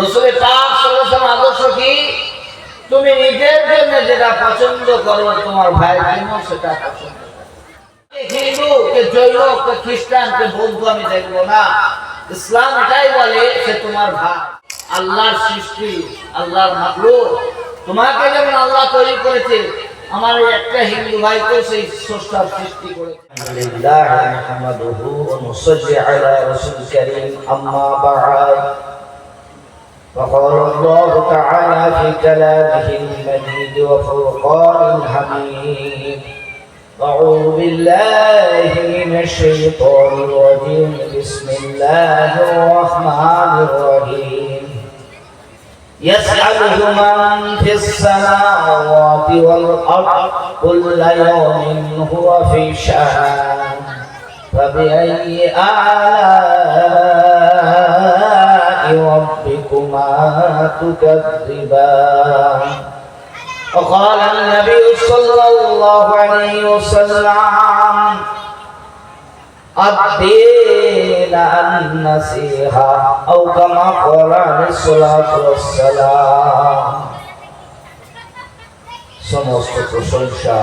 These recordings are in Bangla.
রাসূল পাক সাল্লাল্লাহু আলাইহি ওয়াসাল্লাম আদর্শ কি? তুমি নিজের জন্য যেটা পছন্দ করো তোমার ভাইয়ের জন্য সেটা পছন্দ করো। হিন্দু কে জৈন কে খ্রিস্টান কে বৌদ্ধ আমি দেখবো না। ইসলাম এটাই বলে সে তোমার ভাই, আল্লাহর সৃষ্টি, আল্লাহর মাখলুক। তোমাকে যেমন আল্লাহ তৈরি করেছে, আমার একটা হিন্দু ভাইকে সেই স্রষ্টার সৃষ্টি করেছে। আলহামদুলিল্লাহ নাহমাদুহু ওয়া নুসাল্লি আলা রাসূলিল কারীম আম্মা বা'দ। وقال الله تعالى في كلامه المجيد وفرقانه الحميد: أعوذ بالله من الشيطان الرجيم بسم الله الرحمن الرحيم يسأله من في السماوات والأرض كل يوم هو في شأن فبأي آلاء ربكما تكذبان. وقال النبي صلى الله عليه وسلم: الدين النصيحة أو كما قال عليه الصلاة والسلام. সমস্ত প্রশংসা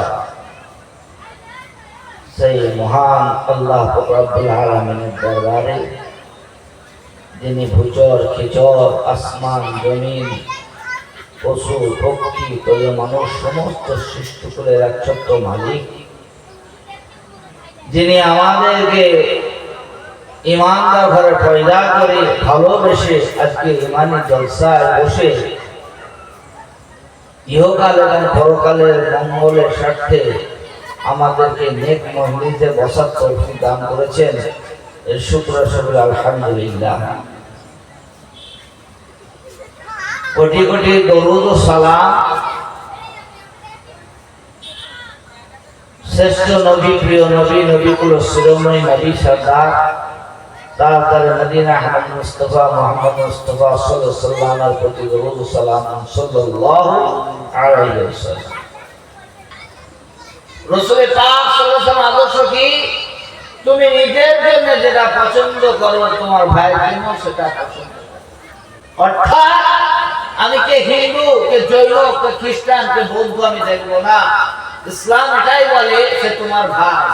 সেই মহান আল্লাহ রাব্বুল আলামিনের দরবারে, যিনি ভূচর খিচর আসমান জমিন পশু পক্ষী তৈরি মানুষ সমস্ত সৃষ্টিকুলের একচ্ছত্র মালিক, যিনি আমাদেরকে ইমানদার ঘরে পয়দা করে ভালোবেসে আজকে ইমানি জলসায় বসে ইহকাল এবং পরকালের মঙ্গলের স্বার্থে আমাদেরকে নেক মজলিসে বসার তৌফিক দান করেছেন। এর শুকর সকলে আলহামদুলিল্লাহ। কোটি কোটি দরুদ ও সালাম শ্রেষ্ঠ নবী, প্রিয় নবী, নবীকুল শিরোমণি নবী সরদার তাজদার মদিনা আহমদ মুস্তাফা মুহাম্মদ মুস্তাফা সাল্লাল্লাহু আলাইহি ওয়াসাল্লামের প্রতি দরুদ ও সালাম সাল্লাল্লাহু আলাইহি ওয়াসাল্লাম। রাসূল পাক সাল্লাল্লাহু আলাইহি ওয়াসাল্লাম আদর্শ কি? তুমি নিজের জন্য যেটা পছন্দ করো তোমার ভাইয়ের জন্য সেটা পছন্দ করো। অর্থাৎ আমি কে হিন্দু কে জৈন কে খ্রিস্টান কে বৌদ্ধ আমি দেখবো না। ইসলাম এটাই বলে সে তোমার ভাই।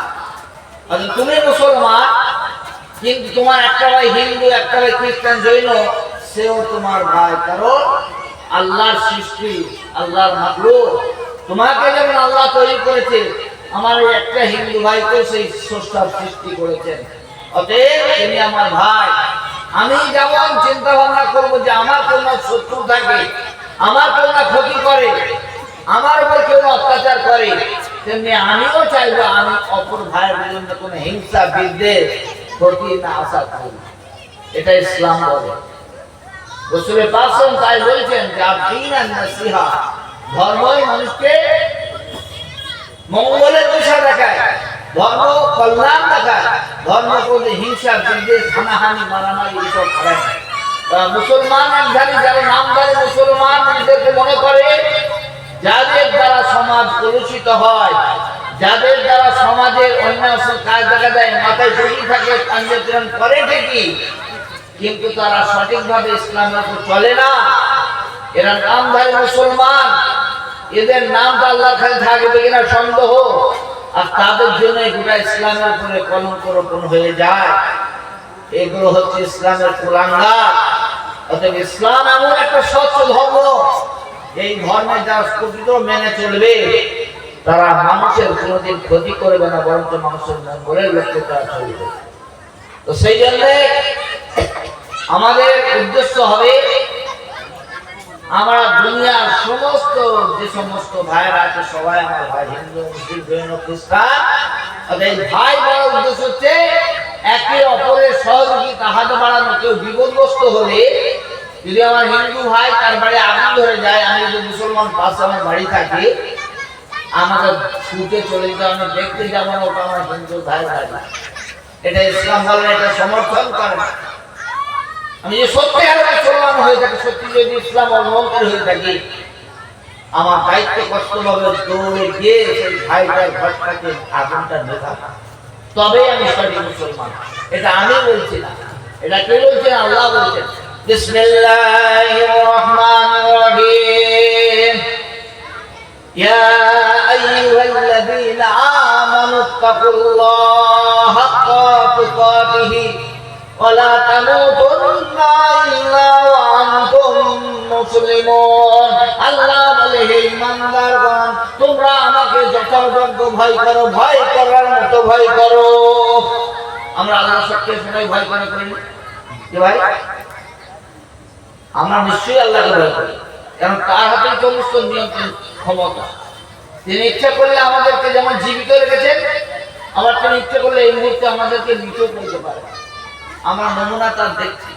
আর তুমি মুসলমান, কিন্তু তোমার একটা ভাই হিন্দু একটা ভাই খ্রিস্টান জৈন, সেও তোমার ভাই, কারণ আল্লাহর সৃষ্টি, আল্লাহর মাখলুক। তোমাকে যেমন আল্লাহ তৈরি করেছে, আমার একটা হিন্দু ভাইকেও সেই স্রষ্টার সৃষ্টি করেছেন, অতএব তিনি আমার ভাই। আমি যেমন চিন্তা ভাবনা করবো যে আমার কোনো শত্রু থাকে, আমার কোনো ক্ষতি করে, আমার উপর কেউ অত্যাচার করে, তেমনি আমিও চাইবো আমি অপর ভাইয়ের জন্য কোনো হিংসা বিদ্বেষ ক্ষতি না আশা করি। এটা ইসলাম বলে। রাসূল পাক তাই বলছেন যে আদ-দীন আন-নাসিহা, ধর্মই মানুষকে মঙ্গলের দিশা দেখায়, ধর্ম কল্যাণ দেখায়। ধর্ম করলে হিংসা বিদ্বেষ হানাহানি মারামারি এসব করে না। মুসলমান একধারী যারা নামধারী মুসলমান নিজেদেরকে মনে করে, যাদের দ্বারা সমাজ কলুষিত হয়, যাদের দ্বারা সমাজের অন্যান্য কাজ দেখা যায়, মাথায় জড়িয়ে থাকে, কাঞ্জীকরণ করে ঠিকই, কিন্তু তারা সঠিকভাবে ইসলামের উপর চলে না। এরা নামধারী মুসলমান, এদের নামটা আল্লাহর কাছে থাকবে কিনা সন্দেহ, আর তাদের জন্য গোটা ইসলামের উপরে কলঙ্ক রোপণ হয়ে যায়। এগুলো হচ্ছে ইসলামের কুলাঙ্গার। অতএব ইসলাম এমন একটা স্বচ্ছ ধর্ম, এই ধর্মে যারা পবিত্র মেনে চলবে তারা মানুষের কোনোদিন ক্ষতি করবে না, বরঞ্চ মানুষের মঙ্গলের লক্ষ্যে তারা চলবে। তো সেই জন্য আমাদের উদ্দেশ্য হবে আমরা দুনিয়ার সমস্ত যে সমস্ত ভাইরা আছে সবাই আমার ভাই, হিন্দু মুসলিম জৈন খ্রিস্টান। এই ভাই বড় উদ্দেশ্য হচ্ছে একে অপরের সহযোগিতা হাত বাড়ানো। কেউ বিপদগ্রস্ত হলে যদি আমার হিন্দু ভাই তার বাড়ি আগুন ধরে যায়, আমি যদি মুসলমান পাশে আমার বাড়ি থাকি, আমাকে ছুটে চলে যেতে, আমি দেখতে যাবো না ওটা আমার হিন্দু ভাই বাড়ি। এটা ইসলাম বলে, এটা সমর্থন করে না। আমি যে সত্যি আর মুসলমান হয়ে থাকি, সত্যি যদি ইসলাম অবলম্বন হয়ে থাকি, আমার দায়িত্ব কর্তব্য দৌড়ে গিয়ে সেই ভাইটার ঘরটাকে আগুনটা নেভাবো, তবে আমি সঠিক মুসলমান। এটা আমি বলছি না, এটা কে বলছেন? আল্লাহ বলছেন। বিসমিল্লাহির রহমানির রহিম। ইয়া আইয়ুহাল্লাযীনা আমানু তাকুল্লাহা হাক্কা তুকাতিহি ওয়া লা তামুতুন্না ইল্লা ওয়া আনতুম মুসলিমুন। আল্লাহ বলে, হে ঈমানদারগণ, তোমরা আমাকে যথাযোগ্য ভয় করো, ভয় করার মতো ভয় করো। আমরা আল্লাহ সবকে সবাই ভয় করে করি যে ভাই আমরা নিশ্চয়ই আল্লাহকে ভয় করি, কারণ তার হাতে সমস্ত নিয়ন্ত্রণ ক্ষমতা। তিনি ইচ্ছা করলে আমাদেরকে যেমন জীবিত রেখেছেন, আবার তিনি ইচ্ছা করলে এই মুহূর্তে আমাদেরকে মৃত্যু করতে পারে। আমরা নমুনা তার দেখছি,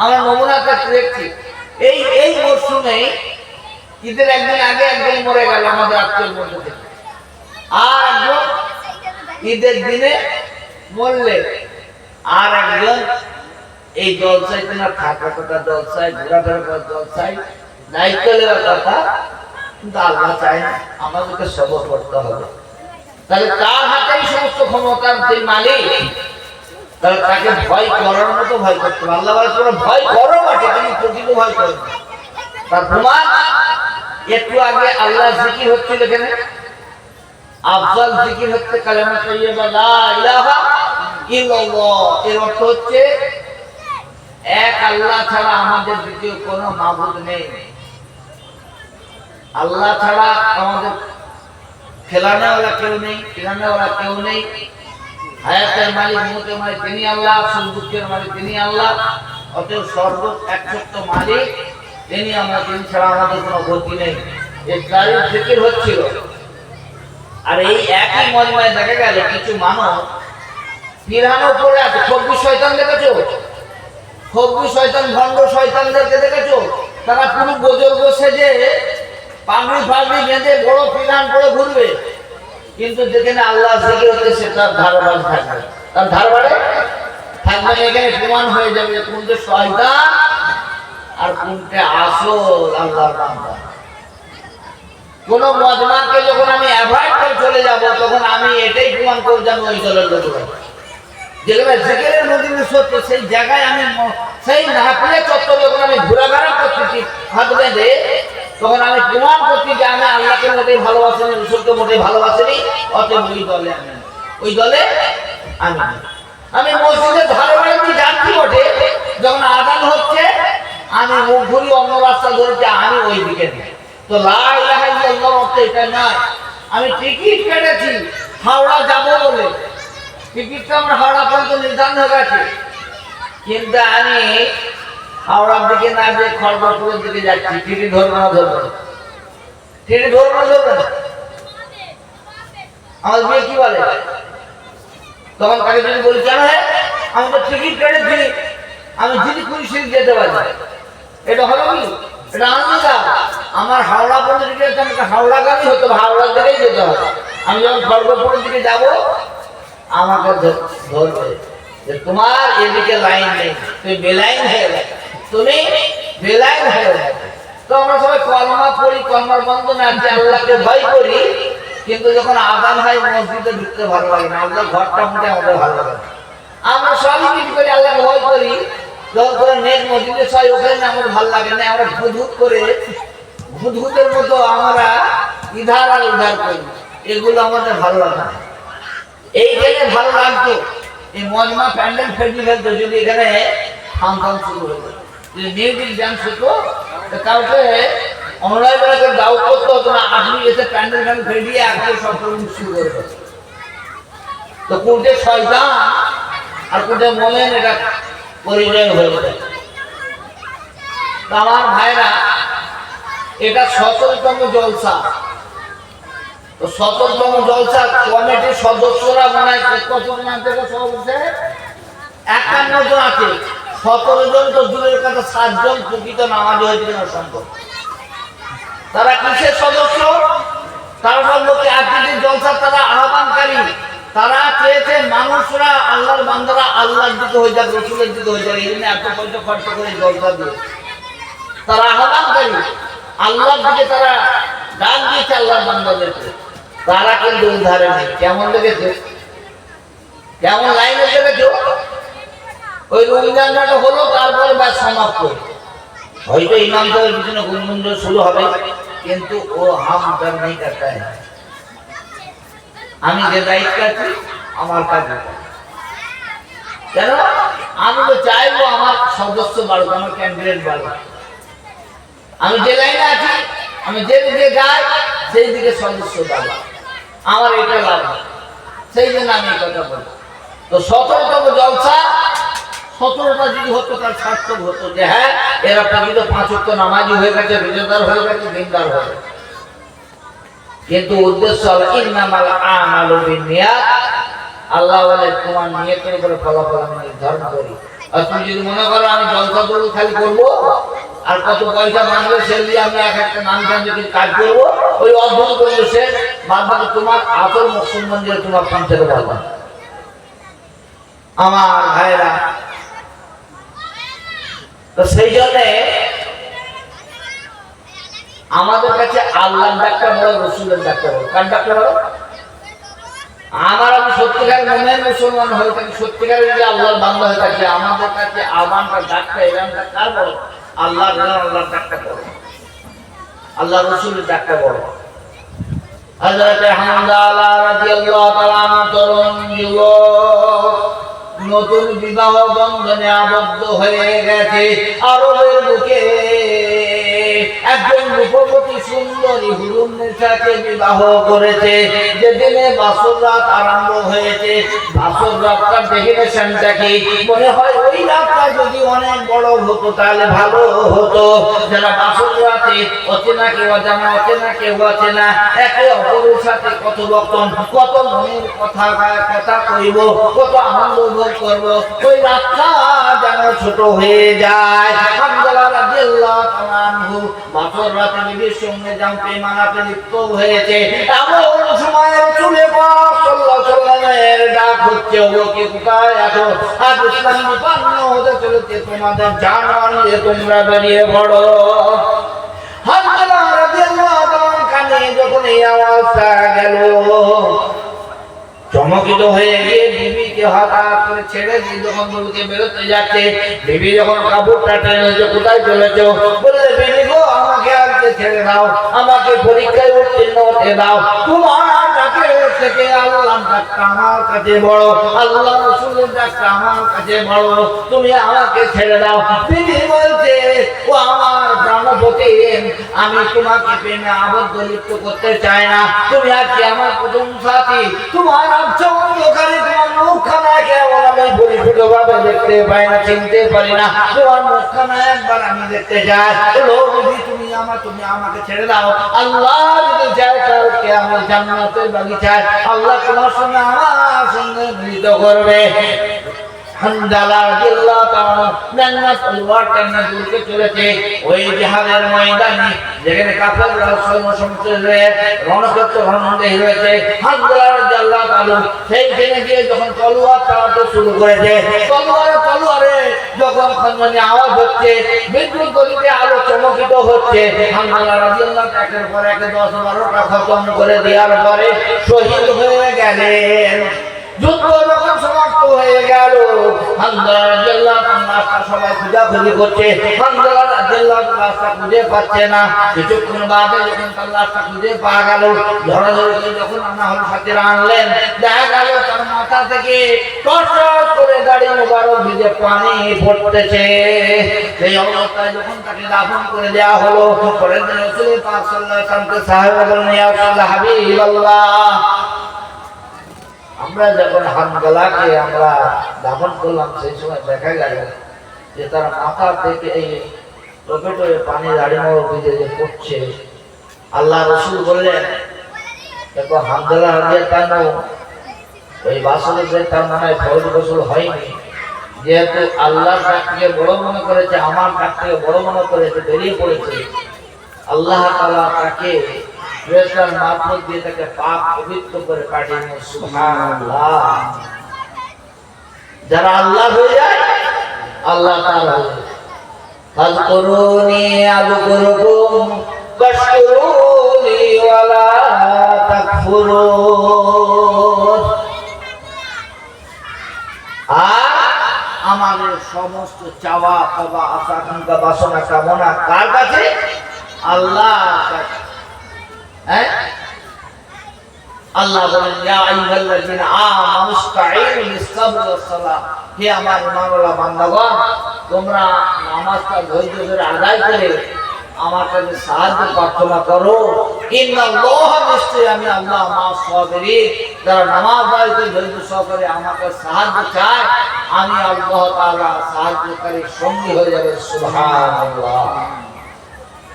আমরা নমুনা তার দেখছি। এই মরশুমে ঈদের একদিন আগে একজন মরে গেল আমাদের আত্মীয়ের মধ্যে থেকে, আর একজন ঈদের দিনে মরলে আর একজন এই জলসাইতে না থাকার কথা, জলসায় ঘোরাফেরা করার, জলসায় দায়িত্ব নেওয়ার কথা, কিন্তু আল্লাহ চায় না, আমাদেরকে সবর করতে হবে। তাহলে তার হাতেই সমস্ত ক্ষমতার যে মালিক, তাহলে তাকে ভয় করার মতো ভয় করতে হবে। আল্লাহ বলে তোমরা ভয় করো বটে, কিন্তু প্রকৃত ভয় করো না। তার প্রমাণ একটু আগে আল্লাহ জিকির হচ্ছিল, এখানে আফজাল জিকির হচ্ছে কালেমা তাইয়্যিবা লা ইলাহা ইল্লাল্লাহ। এর অর্থ হচ্ছে এক আল্লাহ ছাড়া আমাদের দ্বিতীয় কোনো মাবুদ নেই। আল্লাহ ছাড়া আমাদের খেলানেওয়ালা কেউ নেই, খেলানেওয়ালা কেউ নেই। হায়াতের মালিক, মৌতের মালিক তিনি আল্লাহ, সুখ দুঃখের মালিক তিনি আল্লাহ। অতএব সর্ব একচ্ছত্র মালিক তিনি আমরা, তিনি ছাড়া আমাদের কোনো গতি নেই। এই চারি জিকির হচ্ছিল। আর এই একই মজমায় দেখা গেল কিছু মানুষ পিরানো পড়ে আছে। খব্বিশ শয়তান দেখেছো? খব্বিশ শয়তান, ভণ্ড শয়তানদেরকে দেখেছো? তারা পুরো গোজর বসে যে পাগড়ি ফাগড়ি বেঁধে বড় পিরান করে ঘুরবে, কিন্তু যেখানে আল্লাহ জিকির হচ্ছে সেটার ধারবাড়ি থাকবে, তার ধারবাড়ে থাকবে। এখানে প্রমাণ হয়ে যাবে কোনটা শয়তান আর কোনটা আসল আল্লাহর বান্দা। কোন মজমাকে যখন আমি অ্যাভয়েড করে চলে যাব, তখন আমি এটাই প্রমাণ করব যে আমি ওই দলের লোক। যেখানে জিকিরের মজলিস হচ্ছে সেই জায়গায় আমি, সেই মাহফিলের চত্বরে যখন আমি ঘোরাঘেরা করতেছি হাত বেঁধে, তখন আমি প্রমাণ করছি যে আমি আল্লাহকে মোটেই ভালোবাসিনি, রসুলকে মোটেই ভালোবাসিনি। অতএব ওই দলে আমি, ওই দলে আমি মসজিদের ধারে বাড়ি দিয়ে যাচ্ছি বটে, যখন আযান হচ্ছে আমি মুখ ঘুরি অন্য রাস্তা ধরেছি, আমি ওই দিকে দিই। তো লা ইলাহা ইল্লাল্লাহর অর্থ এটা নয়। আমি টিকিট কেটেছি হাওড়া যাবো বলে, টিকিটটা আমার হাওড়া পর্যন্ত নির্ধারণ হয়ে গেছে, কিন্তু আমি হাওড়ার দিকে না যে খড়গপুরের দিকে যাচ্ছি। টিকিট ধরবো না, ধরবো না, টিকিট ধরবো না, ধরবো না। আমার বিয়ে কি বলে, তখন তাকে যদি বলি কেন হ্যাঁ আমি তো টিকিট কেটেছি, আমি যদি খুশি যেতে পারি, এটা হলো কি? এটা আনন্দ। আমার হাওড়া পর্যন্ত যেতে হবে, হাওড়াগামী হতে হবে, হাওড়ার দিকেই যেতে হবে। আমি যখন খড়গপুরের দিকে যাব, আমাকে ধরবে যে তোমার এদিকে লাইন নেই, তুমি বেলাইন হয়ে গেছে, তুমি বেলাইন হয়ে গেছে। তো আমরা সবাই কলমা পড়ি, কলমার বন্ধনে আছে, আল্লাহকে ভয় করি, কিন্তু যখন আযান হয় মসজিদে ঢুকতে ভালো লাগে না, আল্লাহর ঘরটা মোটে আমাদের ভালো লাগে না। আমরা সবই কিছু করি, আল্লাহকে ভয় করি, যখন করে নেট মসজিদে সবাই ওখানে আমার ভালো লাগে না। আমরা ভুত করে ভুতের মতো আমরা ইধার আর উধার করি, এগুলো আমাদের ভালো লাগে না। এইখানে ভালো লাগতো এই মজমা প্যান্ডেল ফেলতে ফেলতো, যদি এখানে ফাংশন শুরু হয়ে যেত, যদি মিউজিক ডান্স হতো, কাউকে অনলাইন করে দাও করতে হতো না। আপনি এসে প্যান্ডেল ফ্যান্ডেল ফেলিয়ে আগে সব শুরু করে দিত। তো কোনটা শয়তান আর কোনটা মোমেন, এটা পরিচয় হয়ে যায়। আমার ভাইরা, এটা 17তম জলসা। তো 17তম জলসা কমিটির সদস্যরা মনে হয় কতজন আছে? 51 জন আছে। 17 জন তো দূরের কথা, 7 জন প্রকৃত নামাজি হয়েছিল সম্ভব। তারা কিসের সদস্য? তারা সব লোকে আজকের জলসা, তারা আহ্বানকারী। তারা চেয়েছে মানুষরা, আল্লাহর বান্দারা আল্লাহর দিকে হয়ে যাক, রসুলের দিকে হয়ে যাক, এই জন্য এত পয়সা খরচ করে জলসা দিয়ে তারা আহ্বানকারী, আল্লাহর দিকে তারা ডাক দিয়েছে আল্লাহর বান্দাদেরকে। তারা কিন্তু উদ্ধারে নেই। কেমন লেগেছে? কেমন লাইনে লেগেছে? ওই রমজানটা হলো, তারপরে ব্যাস সমাপ্ত। হয়তো ইমাম সাহেবের পিছনে গুনগুন শুরু হবে, কিন্তু ও হাম কাজ নেই করতে হয়। আমি যে দায়িত্ব আছি আমার কাজ কেন, আমি তো চাইবো আমার সদস্য বাড়ুক, আমার ক্যান্ডিডেট বাড়ুক। আমি যে লাইনে আছি, আমি যেদিকে যাই সেই দিকে সদস্য বাড়ুক, আমার এটা লাভ। সেই জন্য আমি এই কথা বলি। তো 17তম জলসা 17টা যদি হতো তার সার্থক হতো যে হ্যাঁ এরা প্রকৃত 5 ওয়াক্ত নামাজি হয়ে গেছে, রোজাদার হয়ে গেছে, দিনদার হয়ে গেছে। কিন্তু উদ্দেশ্য হলো ইন্নামাল আমালু বিন্নিয়াত। আল্লাহ বলে তোমার নিয়তের উপরে ফলাফল আমি নির্ধারণ করি। আর তুমি যদি মনে করো আমি জলসা করবো খালি করবো আর কত পয়সা মানবে সে দিয়ে আমি এক একটা নাম জানতে কাজ করবো, ওই অদ্ভুত করবো সে বাদবাকি তোমার আসল মুসলমান দিয়ে তোমার পঞ্চায়েত বলবো। আমার ভাইরা, তো সেই জন্য আমাদের কাছে আল্লাহর ডাক্তার বড়, রসুলের ডাক্তার বড়। কার ডাক্তার বড়? আমি সত্যিকার মুমিন মুসলমান হয়ে থাকি, সত্যিকার যদি আল্লাহর বান্দা হয়ে থাকি, আমাদের কাছে আহ্বানটা ডাক্তার এরামটা কার বড়? আল্লাহর ডাক্তার বড়, আল্লাহ রসুলের ডাক্তার বড়। হযরত হামজালা রাদিয়াল্লাহু তাআলা তরুণ যুবক, নতুন বিবাহ বন্ধনে আবদ্ধ হয়ে গেছে। আরবের বুকে একজন রূপবতী সুন্দরী হুরুনের সাথে বিবাহ করেছে। যেদিনে বাসর রাত আরম্ভ হয়েছে, বাসর রাতটা ডেফিনেশনটা কি? মনে হয় ওই রাতটা যদি অনেক বড় হতো তাহলে ভালো হতো। যারা বাসর রাতে অচেনা কেউ অজানা, অচেনা কেউ অচেনা, একে অপরের সাথে কত রকম, কত মনের কথা কইব, কত আনন্দ ভোগ করবো, ওই রাতটা যেন ছোট হয়ে যায়। হামজালা রাদিয়াল্লাহু তাআলা আনহু বাসর রাতে বিবির সঙ্গে জামতে মানাতে লিপ্ত হয়েছে। এমন সময় চলে পাক সাল্লাল্লাহু আলাইহি ওয়াসাল্লামের ডাক হচ্ছে, ও কে কোথায় আছো? আজ ইসলাম বিপন্ন হতে চলেছে, তোমাদের জান নিয়ে তোমরা বেরিয়ে পড়ো। হামজালা রাদিয়াল্লাহু তাআলা কানে যখন এই আওয়াজটা গেল, চমকিত হয়ে গিয়ে বিবিকে হঠাৎ করে ছেড়ে দিয়ে যখন বলকে বেরোতে যাচ্ছে, বিবি যখন কাপড়টা টেনে কোথায় চলেছ, বললে বিবি গো আমাকে আজকে ছেড়ে দাও, আমাকে পরীক্ষায় উত্তীর্ণ হতে দাও। তোমার ডাকের থেকে আল্লাহর ডাকটা আমার কাছে বড়, আল্লাহ রাসূলের ডাকটা আমার কাছে বড়, তুমি আমাকে ছেড়ে দাও। বিবি বলছে, ও আমার প্রাণপতি, আমি তোমাকে প্রেমে আবদ্ধ লিপ্ত করতে চাই না, তুমি আজকে আমার প্রথম সাথী। তোমার অন্ধকারে তোমার মুখখানা কেমন আমি পরিষ্কৃতভাবে দেখতে পাই না, চিনতে পারি না, তোমার মুখখানা একবার আমি দেখতে চাই। তুমি আমাকে ছেড়ে দাও। আল্লাহ যদি চায় কালকে আমার জান্নাতের বাগিচায় আল্লাহ তোমার সঙ্গে আমার সঙ্গে মিলিত করবে। হামজালা রাদিয়াল্লাহু তাআলা নানা তলোয়ারটা নিয়ে দৌড়ে চলেছে ওই জিহাদের ময়দানে, যেখানে কাফেররা সমুদ্রে রণক্ষেত্র রণাঙ্গনে হয়েছে। হামজালা রাদিয়াল্লাহু তাআলা সেইখানে গিয়ে যখন তলোয়ার চালাতে শুরু করেছে, তলোয়ারে যখন খনমনি আওয়াজ হচ্ছে, বিদ্যুৎ গতিতে আলো চমকিত হচ্ছে, হামজালা রাদিয়াল্লাহু তাআলা একের পর এক 10-12টা খতম করে দেওয়ার পরে শহীদ হয়ে গেলেন। যুদ্ধ যখন সমাপ্ত হয়ে গেল, হামজালা রাদিয়াল্লাহু তাআলা সবাই খোঁজাখুঁজি করছে, হামজালা রাদিয়াল্লাহু তাআলা রাস্তা খুঁজে পাচ্ছে না। কিছুক্ষণ বাদে যখন তার রাস্তা খুঁজে পাওয়া গেল, ধরাধরি যখন আনা হল, সাথীরা আনলেন, দেখা গেল তার মাথা থেকে টস করে দাড়ি মোবারক ভিজে পানি পড়তেছে। সেই অবস্থায় যখন তাকে দাফন করে দেওয়া হলো, পরের দিন রাসূল পাক সাল্লাল্লাহু আলাইহি ওয়াসাল্লাম সাহাবা বললেন, ইয়া রাসূলুল্লাহ, হাবিবাল্লাহ, আমরা যখন হামজালাকে আমরা দাফন করলাম, সেই সময় দেখা গেল যে তার মাথা থেকে এই টপে পানি দাড়ি মোবারক ভিজে যে পড়ছে। আল্লাহ রাসূল বললেন, দেখো হামজালা রাদিয়াল্লাহু তাআলা ওই বাসলে যে তার মনে হয় ফরজ গোসল হয়নি, যেহেতু আল্লাহর ডাক থেকে বড় মনে করেছে, আমার ডাক থেকে বড় মনে করেছে, বেরিয়ে পড়েছে। আল্লাহ তাআলা তাকে ফেরেশতার মারফত দিয়ে তাকে পাক পবিত্র করে পাঠিয়ে দিলেন। সুবহানাল্লাহ। যারা আল্লাহ হয়ে যায়, আল্লাহ তাআলা হয়ে যায়। ফাযকুরুনি আযকুরুকুম ওয়াশকুরুনি ওয়ালা তাকফুরুন। আর আমাদের সমস্ত চাওয়া পাওয়া আশা আকাঙ্ক্ষা বাসনা কামনা কার কাছে? আল্লাহর কাছে। হ্যাঁ, আল্লাহ বলেন ইয়া আইয়ুহাল্লাযীনা আমানু ইসতাঈনু বিস-সাবরি ওয়াস-সালাহ, হে আমার ঈমানওয়ালা বান্দাগণ, তোমরা নামাজটা ধৈর্য ধরে আদায় করে আমার কাছে সাহায্য প্রার্থনা করো। ইন্নাল্লাহ, নিশ্চয়ই আমি আল্লাহ মা'আস সাবিরিন, যারা নামাজ আদায় করে ধৈর্য সহকারে আমার কাছে সাহায্য চায়, আমি আল্লাহ তাআলা সাহায্যকারীর সঙ্গী হয়ে যাব। সুবহানাল্লাহ।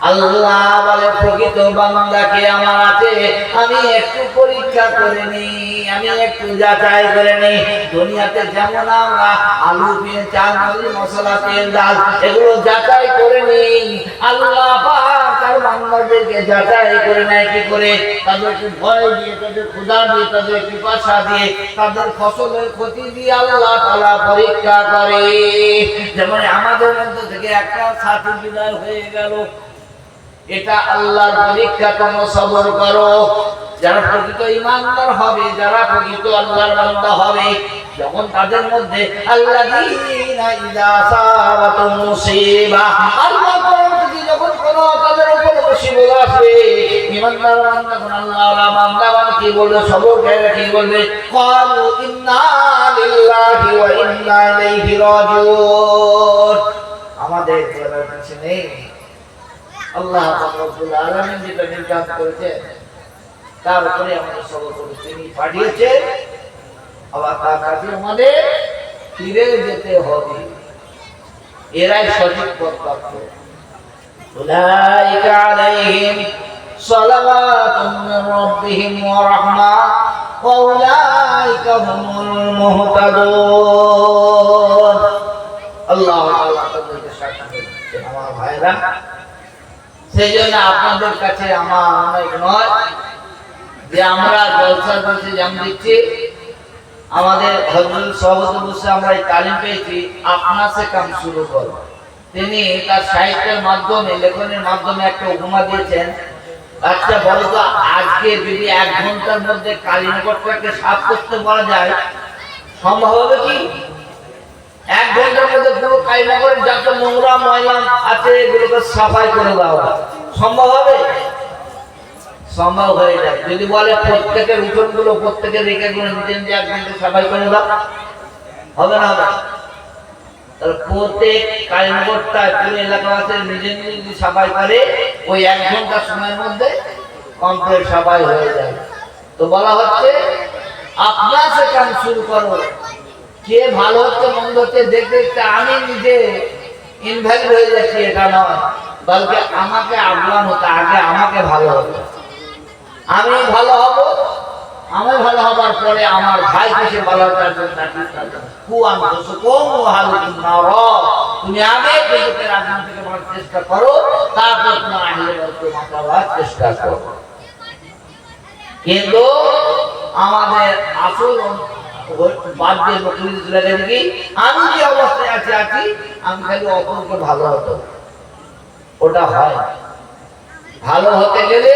আল্লাহ বলে প্রকৃত বান্দাকে আমার আছে আমি একটু পরীক্ষা করে নিই, আমি একটু যাচাই করে নিই। দুনিয়াতে যেমন আমরা আলু পেঁয়াজ চাল মশলা তেল ডাল এগুলো যাচাই করে নিই, আল্লাহ পাক তার বান্দাদেরকে যাচাই করে নেয় কি করে? তাদেরকে ভয় দিয়ে, তাদের ক্ষুধা দিয়ে, তাদের পিপাসা দিয়ে, তাদের ফসলের ক্ষতি দিয়ে আল্লাহ তাআলা পরীক্ষা করে। যেমন আমাদের মধ্যে থেকে একটা সাথী বিদায় হয়ে গেল, এটা আল্লাহর পরীক্ষা, তোমরা সবর করো। যারা প্রকৃত ঈমানদার হবে, যারা প্রকৃত আল্লাহর বান্দা হবে, যখন তাদের মধ্যে আল্লাযীনা ইযা আসাবাতুহুম মুসিবা, আল্লাহ পরবর্তী যখন কোনো তাদের উপর মুসিবত আসবে, ঈমানদার বান্দা কোন আল্লাহওয়ালা বান্দাগণ কি বলবে? সবর করে কি বলবে? ক্বালু ইন্না লিল্লাহি ওয়া ইন্না ইলাইহি রাজিউন। আমাদের বলার কিছু নেই, আল্লাহ রাব্বুল আলামিন যেটা নির্ধারণ করেছেন তার উপরে আমাদের সবর করে তিনি পাঠিয়েছেন, আবার তার কাছে আমাদের ফিরে যেতে হবে। এরাই সঠিক পথ প্রাপ্ত। উলাইকা আলাইহিম সালাওয়াতুম মির রাব্বিহিম ওয়া রাহমা ওয়া উলাইকা হুমুল মুহতাদুন। আল্লাহ তাআলা তাদেরকে সাক্ষী দিচ্ছেন। আমার ভাইরা, সেই জন্য আপনাদের কাছে আমার অনেক নয় যে আমরা জলসা করছি, জাম দিচ্ছি, আমাদের হযরত সভাপতি বসে আমরা এই তালিম পেয়েছি আপনা সে কাম শুরু করো। তিনি তার সাহিত্যের মাধ্যমে, লেখনের মাধ্যমে একটা উপমা দিয়েছেন। আচ্ছা বলো তো, আজকে যদি 1 ঘন্টার মধ্যে কালীনগরটাকে সাফ করতে বলা যায়, সম্ভব হবে কি? 1 ঘন্টার মধ্যে পুরো কালীনগরের যত নোংরা ময়লা আছে এগুলোকে সাফাই করে দাও, সম্ভব হবে? সম্ভব হয়ে যায়। যদি বলে প্রত্যেকের উঠোনগুলো, প্রত্যেকের রেখাগুলো নিজে নিজে 1 ঘন্টা সাফাই করে দাও, হবে না? হবে। তাহলে প্রত্যেক কালীনগরটা পুরো এলাকাবাসী নিজে নিজে যদি সাফাই করে, ওই 1 ঘন্টা সময়ের মধ্যে কমপ্লিট সাফাই হয়ে যায়। তো বলা হচ্ছে আপনা সে কাম শুরু করো। কে ভালো হচ্ছে মন্দ হচ্ছে দেখতে দেখতে আমি নিজে ইনভ্যালিড হয়ে যাচ্ছি এটা নয়, বলকে আমাকে আগ্রাম হতে, আগে আমাকে ভালো হতে, আমি ভালো হব, আমি ভালো হবার পরে আমার ভাই কিছু ভালো হওয়ার জন্য তুমি আগে নিজেদের আগ্রাম থেকে বাঁচার চেষ্টা করো, তারপর তোমার আহলে বাইতকে বাঁচাবার চেষ্টা করো। কিন্তু আমাদের আসল বাদ দিয়ে বকরি লাগে কি, আমি যে অবস্থায় আছি আমি খালি অপরকে ভালো হতো, ওটা হয়। ভালো হতে গেলে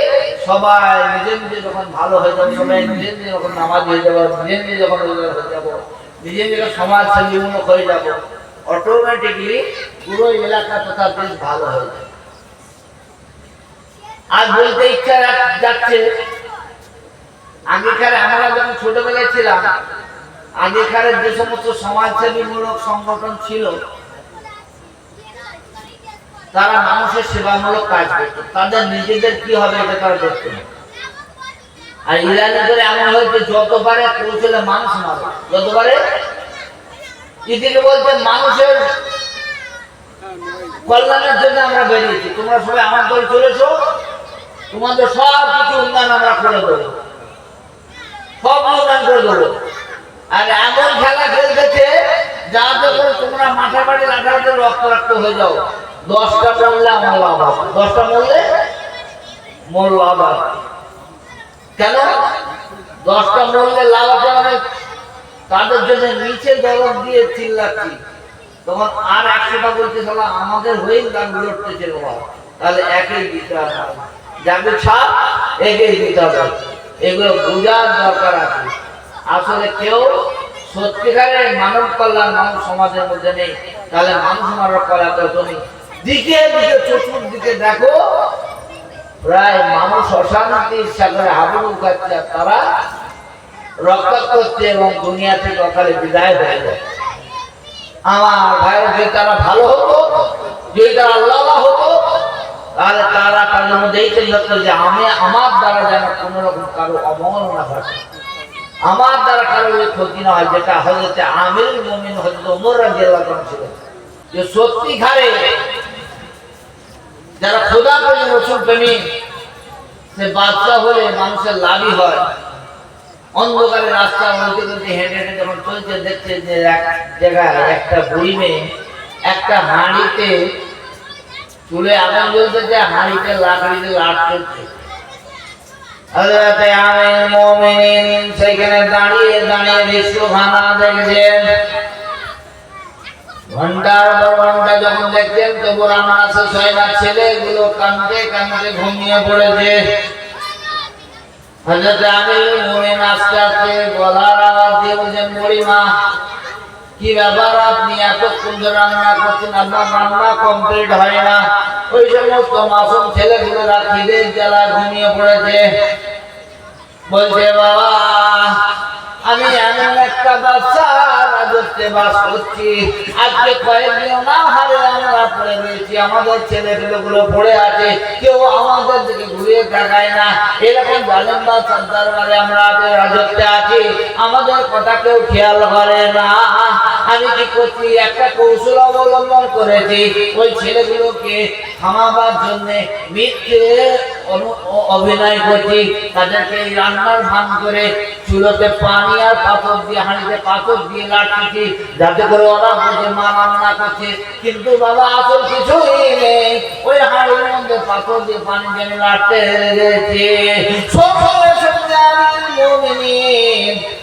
সবাই নিজে নিজে যখন ভালো হয়ে যাবে, সবাই নিজে নিজে যখন নামাজ হয়ে যাবো, নিজে নিজে যখন হয়ে যাবো, নিজে নিজে সমাজ সেবীমূলক হয়ে যাবো, অটোমেটিকলি পুরো এলাকা তথা দেশ ভালো হয়ে যাবে। আজ বলতে ইচ্ছা যাচ্ছে, আগেকার আমরা যখন ছোটবেলায় ছিলাম, আগেকার যে সমস্ত সমাজসেবীমূলক সংগঠন ছিল তারা মানুষের সেবামূলক কাজ করত, তাদের নিজেদের কি হবে এটা তারা দেখত না। আর ইরানি করে এমন হয়েছে যতবারে পৌঁছলে মানুষ মারে, যতবারে এদিকে বলছে মানুষের কল্যাণের জন্য আমরা বেরিয়েছি, তোমরা সবাই আমার দলে চলেছো, তোমাদের সব কিছু উন্নয়ন আমরা করে দেবো, সব উন্নয়ন করে দেবো। আর এমন খেলা খেলতেছে যাতে করে তোমরা মাথা বাড়ি লাঠাতে রক্ত হয়ে যাও, 10টা মরলে আমার লাভ আছে, 10টা মরলে মোর লাভ আছে। কেন 10টা মরলে লাভ আছে? মানে তাদের জন্য নিচে দরদ দিয়ে চিল্লাচ্ছি, তখন আর 100টা বলতে সালা আমাদের হয়ে গান লড়তেছে, তাহলে একই দিতে হবে, যাকে ছাপ একই দিতে হবে। এগুলো বোঝার দরকার আছে। আসলে কেউ সত্যিকারের মানব কল্যাণ মানব সমাজের মধ্যে নেই। তাহলে মানুষ মারার কলা তো তুমি দিকে দিকে চতুর্দিকে দেখো প্রায় মানুষ অশান্তির সাগরে হাবুডুবু খাচ্ছে আর তারা রক্ষা করছে এবং দুনিয়া থেকে অকালে বিদায় হয়ে যায়। আমার ভাইয়ের যে তারা ভালো হতো, যদি তারা আল্লাহ হতো, তাহলে তারা তাদের মধ্যে এই চিন্তা করতো যে আমি আমার দ্বারা যেন কোনো রকম কারো অবমাননা ঘটে, আমার দ্বারা কারো ক্ষতি না হয়, যেটা হজরত আমিরুল মুমিনিন হযরত ওমর রাদিয়াল্লাহু আনহু ছিল। যে সত্যিকারে যারা খোদা প্রেমী রসুল প্রেমী সে বাদশা হলে মানুষের লাভই হয়। অন্ধকারে রাস্তা বলতে বলতে হেঁটে হেঁটে যখন চলছে দেখছে যে এক জায়গায় একটা বুড়ি মেয়ে একটা হাঁড়িতে চুলে আগুন জ্বলতেছে, হাঁড়িতে লাকড়িতে লাট চলছে। হযরতে আমিরুল মুমিনিন সেখানে দাঁড়িয়ে দাঁড়িয়ে দৃশ্যখানা দেখছেন। ঘন্টার পর ঘন্টা যখন দেখছেন তবু রান্না শেষ হয় না, ছেলেগুলো কাঁদতে কাঁদতে ঘুমিয়ে পড়েছে। হযরতে আমিরুল মুমিনিন আস্তে আস্তে গলার আওয়াজ দিয়ে বলছেন, বুড়িমা কি ব্যাপার, আপনি এতক্ষণ ধরে রান্না করছেন, আপনার রান্না কমপ্লিট হয় না? ওই সমস্ত মাসুম ছেলেগুলোরা খিদের জ্বালায় ঘুমিয়ে পড়েছে। বলছে, বাবা আমি এমন একটা বাচ্চা রাজত্বে বাস করছি, আজকে কয়েকদিন না হারে আমরা পড়ে রয়েছি, আমাদের ছেলেগুলো পড়ে আছে, কেউ আমাদের দিকে ঘুরিয়ে তাকায় না। এরকম জালেম বাদশার দরবারে আমরা রাজত্বে আছি, আমাদের কথা কেউ খেয়াল করে না। আমি কি করছি, একটা কৌশল অবলম্বন করেছি, ওই ছেলেগুলোকে থামাবার জন্য মিথ্যে অভিনয় করছি, তাদেরকে রান্নার ভান করে চুলোতে পানি আর পাথর দিয়ে, হাঁড়িতে পাথর দিয়ে লাটছি, যাতে করে ওরা বুঝে মা রান্না করছে। কিন্তু বাবা আসল কিছুই নেই, ওই হাঁড়ির মধ্যে পাথর দিয়ে পানি দিয়ে লাটতে লেগেছে।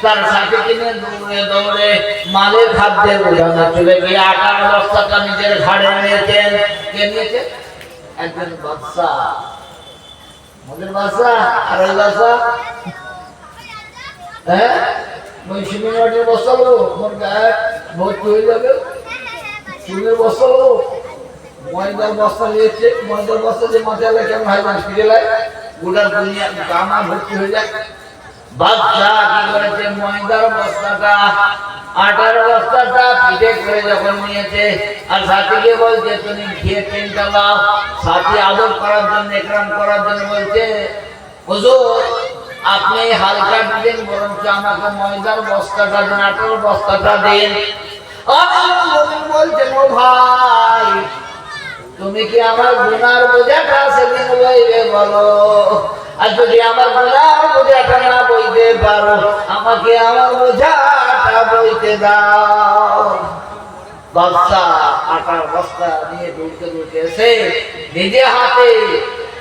তার সাথে কিনে দৌড়ে দৌড়ে মালের খাদ্যের বোঝানো চলে গিয়ে আটার বস্তাটা নিজের ঘাড়ে নিয়েছেন। কে নিয়েছে? একজন বাদশা, আমাদের বাদশা। আর ওই বাদশা বস্তা লোক মোর গায়ে ভর্তি হয়ে যাবে, চুলের বস্তা লোক, ময়দার বস্তা নিয়েছে, ময়দার বস্তা যে মাথায় কেমন হয় না ফিরে লাই গোটা দুনিয়া গামা ভর্তি হয়ে যায়। বাদশা কি করেছে, ময়দার বস্তাটা আটার বস্তাটা পিঠে করে যখন নিয়েছে আর সাথীকে বলছে তুমি খেয়ে ট্রেন চালাও, সাথী আদর করার জন্য একরাম করার জন্য বলছে, হুজুর আপনি হালকা দিন, বরঞ্চ আমাকে ময়দার বস্তাটা দিন, আটার বস্তাটা দিন। বলছেন, ও ভাই তুমি কি আমার গুনার বোঝাটা সেদিন বইবে বলো, আর যদি আমার গুনার বোঝাটা না বইতে পারো আমাকে আমার বোঝাটা বইতে দাও। বাদশা আটার বস্তা নিয়ে দৌড়তে দৌড়তে এসে নিজে হাতে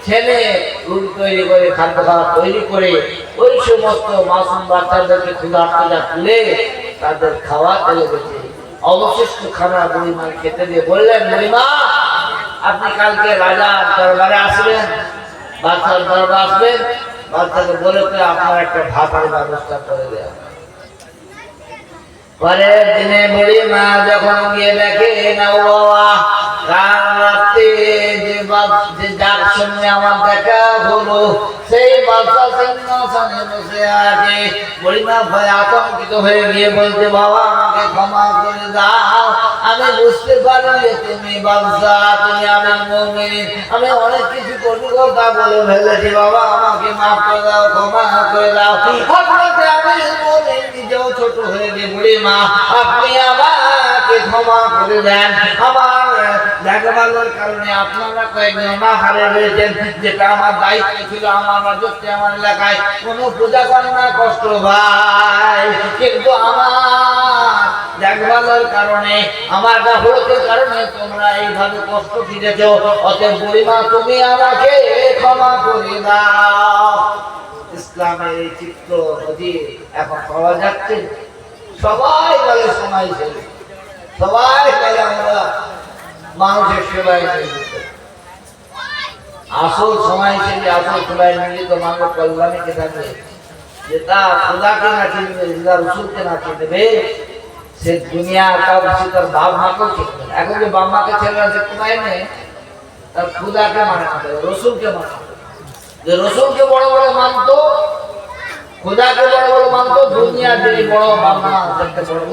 ছেলে রুট তৈরি করে, খাদ্য খাবার তৈরি করে ওই সমস্ত মাসুম বাচ্চাদেরকে ক্ষুধার্তটা তুলে তাদের খাওয়াতে লেগেছে। অবশিষ্ট খানা বুড়িমা খেতে দিয়ে বললেন, বুড়িমা আপনি কালকে রাজার দরবারে আসবেন, বাচ্চার দরবার আসবেন, বাচ্চাকে বলে আপনার একটা ভাতের ব্যবস্থা করে দেওয়া। পরের দিনে বুড়িমা যখন গিয়ে দেখে না, ও বাবা কাল রাতে যে যার সঙ্গে আমার দেখা হলো সেই বাচ্চা সিংহাসনে বসে আছে। বুড়িমা ভয়ে আতঙ্কিত হয়ে গিয়ে বলতে, বাবা আমাকে ক্ষমা করে দাও, আমি বুঝতে পারি যে তুমি বাদশা, তুমি আমিরুল মুমিনিন, আমি অনেক কিছু কটু কথা বলে ফেলেছি, বাবা আমাকে মাফ করে দাও, ক্ষমা করে দাও। আপনাকে আমিরুল মুমিনিন নিজেও ছোট হয়ে গিয়ে, বুড়িমা আপনি আমাকে ক্ষমা করে দেন, আমার দেখভালের কারণে আপনারা কয়েকজন না হারে রয়েছেন, যেটা আমার দায়িত্ব ছিল, আমার রাজত্বে আমার এলাকায় কোনো পূজা করে না কষ্ট ভাই, কিন্তু আমার দেখভালের কারণে, আমার গাফলতের কারণে তোমরা এইভাবে কষ্ট দিয়েছ। অতএব বুড়িমা তুমি আমাকে ক্ষমা করে দাও। ইসলামের এই চিত্র যদি এখন পাওয়া যাচ্ছে, সবাই বলে সময় ছিল, সবাই বলে আমরা মানুষের সেবায় নিয়োজিত। আসল সময় ছিল, আসল সেবায় নিয়োজিত মানুষ কল্যাণে কে থাকবে, যেটা খোদাকে না চিনবে, যেটা রসুলকে না চিনবে, সে দুনিয়ার কাউকে তার বাপ মাকেও চিনবে না। এখন যে বাপ মাকে ছেলেরা দেখতে পায় না, তার খুদাকে মানে না, রসুলকে মানে। যে রসুলকে বড় বড় মানতো, খুদাকে বড় বড় মানতো, দুনিয়া যে বড় বাপ মা বড়